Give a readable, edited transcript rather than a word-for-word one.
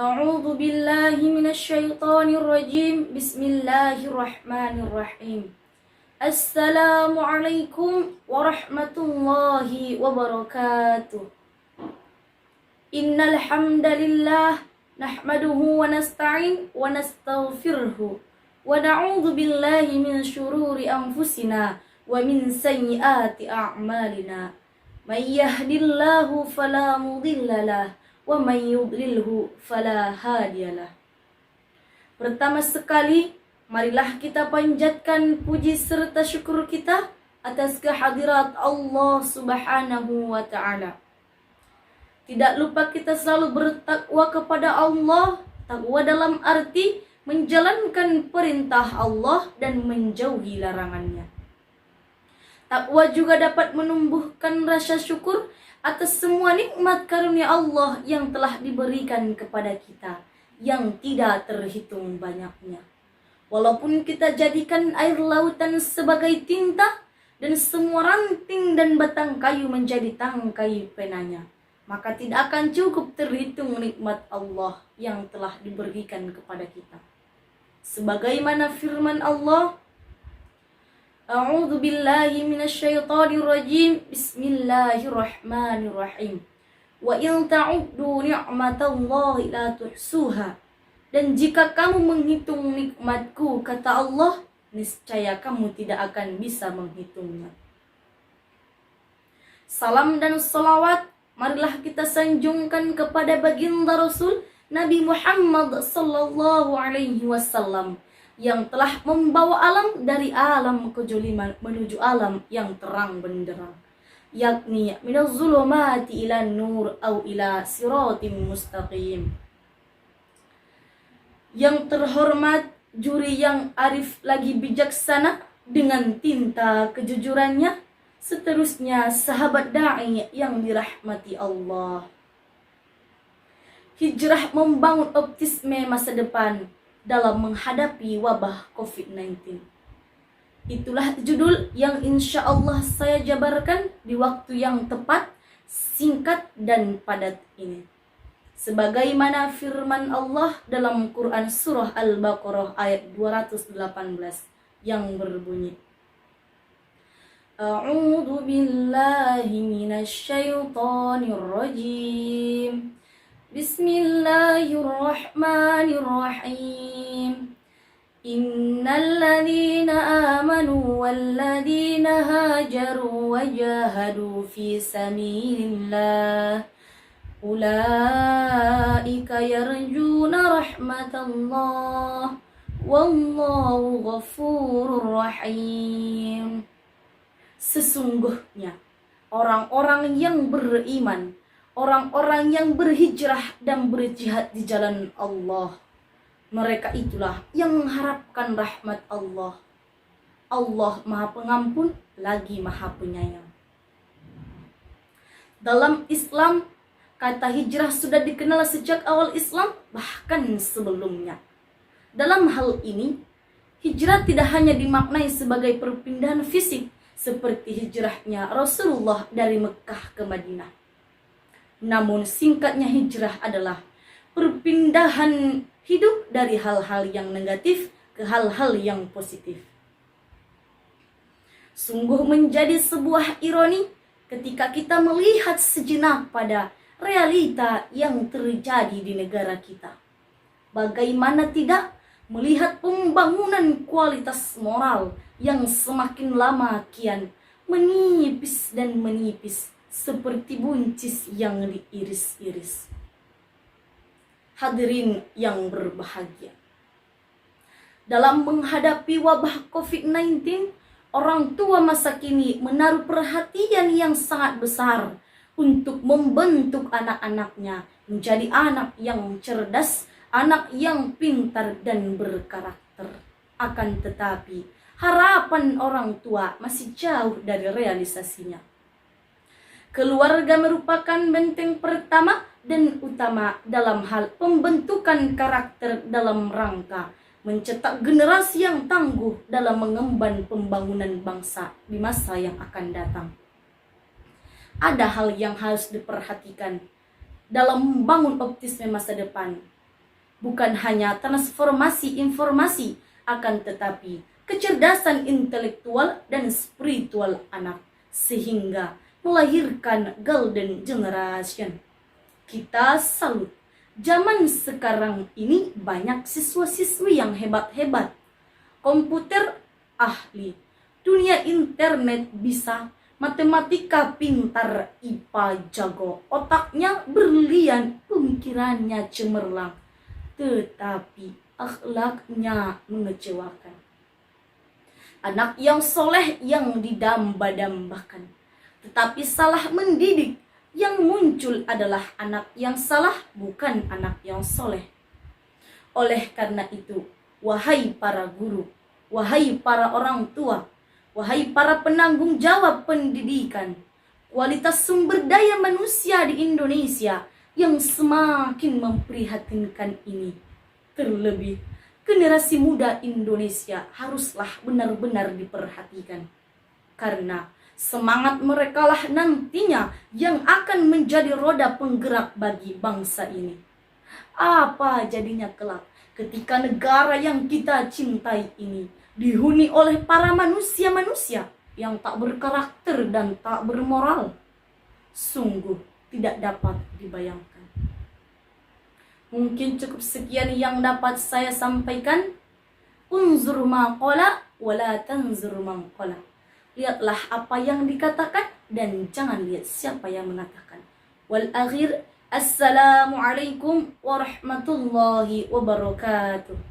A'udzu billahi minasyaitonir rajim. Bismillahirrahmanirrahim. Assalamualaikum warahmatullahi wabarakatuh. Innal hamdalillah nahmaduhu wa nasta'in wa nastaghfiruh wa na'udzu billahi min syururi anfusina wa min sayyiati a'malina. May yahdihillahu fala mudhillalah wa may yudlilhu fala hadiyalah. Pertama sekali, marilah kita panjatkan puji serta syukur kita atas kehadirat Allah Subhanahu wa ta'ala. Tidak lupa kita selalu bertakwa kepada Allah. Takwa dalam arti menjalankan perintah Allah dan menjauhi larangannya. Takwa juga dapat menumbuhkan rasa syukur atas semua nikmat karunia Allah yang telah diberikan kepada kita, yang tidak terhitung banyaknya. Walaupun kita jadikan air lautan sebagai tinta dan semua ranting dan batang kayu menjadi tangkai penanya, maka tidak akan cukup terhitung nikmat Allah yang telah diberikan kepada kita. Sebagaimana firman Allah, A'udzu billahi minasyaitonir rajim. Bismillahirrahmanirrahim. Wa in ta'uddu ni'matallahi la tuhsuha. Dan jika kamu menghitung nikmatku, kata Allah, niscaya kamu tidak akan bisa menghitungnya. Salam dan salawat marilah kita sanjungkan kepada baginda Rasul Nabi Muhammad sallallahu alaihi wasallam yang telah membawa alam dari alam kejoliman menuju alam yang terang benderang, yakni minaz zulumati ila nur au ila siratim mustaqim. Yang terhormat juri yang arif lagi bijaksana dengan tinta kejujurannya, seterusnya sahabat da'i yang dirahmati Allah. Hijrah membangun optimisme masa depan dalam menghadapi wabah COVID-19. Itulah judul yang insya Allah saya jabarkan di waktu yang tepat, singkat dan padat ini. Sebagaimana firman Allah dalam Quran Surah Al-Baqarah ayat 218 yang berbunyi, A'udzu billahi minasyaitonir rajim. Bismillahirrahmanirrahim. Innal ladzina amanu wal ladzina hajaru wa jahadu fi sabilillah ulaika yarjuna rahmatallah wallahu ghafurur rahim. Sesungguhnya orang-orang yang beriman, orang-orang yang berhijrah dan berjihad di jalan Allah, mereka itulah yang mengharapkan rahmat Allah. Allah Maha Pengampun lagi Maha Penyayang. Dalam Islam, kata hijrah sudah dikenal sejak awal Islam, bahkan sebelumnya. Dalam hal ini, hijrah tidak hanya dimaknai sebagai perpindahan fisik seperti hijrahnya Rasulullah dari Mekah ke Madinah. Namun singkatnya hijrah adalah perpindahan hidup dari hal-hal yang negatif ke hal-hal yang positif. Sungguh menjadi sebuah ironi ketika kita melihat sejenak pada realita yang terjadi di negara kita. Bagaimana tidak melihat pembangunan kualitas moral yang semakin lama kian menipis dan menipis seperti buncis yang diiris-iris. Hadirin yang berbahagia, dalam menghadapi wabah COVID-19, orang tua masa kini menaruh perhatian yang sangat besar untuk membentuk anak-anaknya menjadi anak yang cerdas, anak yang pintar dan berkarakter. Akan tetapi, harapan orang tua masih jauh dari realisasinya. Keluarga merupakan benteng pertama dan utama dalam hal pembentukan karakter dalam rangka mencetak generasi yang tangguh dalam mengemban pembangunan bangsa di masa yang akan datang. Ada hal yang harus diperhatikan dalam membangun optimisme masa depan, bukan hanya transformasi informasi, akan tetapi kecerdasan intelektual dan spiritual anak, sehingga melahirkan golden generation. Kita salut. Zaman sekarang ini banyak siswa-siswi yang hebat-hebat. Komputer ahli, dunia internet bisa, matematika pintar, IPA jago, otaknya berlian, pemikirannya cemerlang. Tetapi akhlaknya mengecewakan. Anak yang soleh yang didamba-dambakan, tetapi salah mendidik. Yang muncul adalah anak yang salah, bukan anak yang soleh. Oleh karena itu, wahai para guru, wahai para orang tua, wahai para penanggung jawab pendidikan, kualitas sumber daya manusia di Indonesia yang semakin memprihatinkan ini. Terlebih, generasi muda Indonesia haruslah benar-benar diperhatikan. Karena semangat merekalah nantinya yang akan menjadi roda penggerak bagi bangsa ini. Apa jadinya kelak ketika negara yang kita cintai ini dihuni oleh para manusia-manusia yang tak berkarakter dan tak bermoral? Sungguh tidak dapat dibayangkan. Mungkin cukup sekian yang dapat saya sampaikan. Unzur ma qala wala tanzur man qala. Lihatlah apa yang dikatakan dan jangan lihat siapa yang mengatakan. Wal akhir, assalamualaikum warahmatullahi wabarakatuh.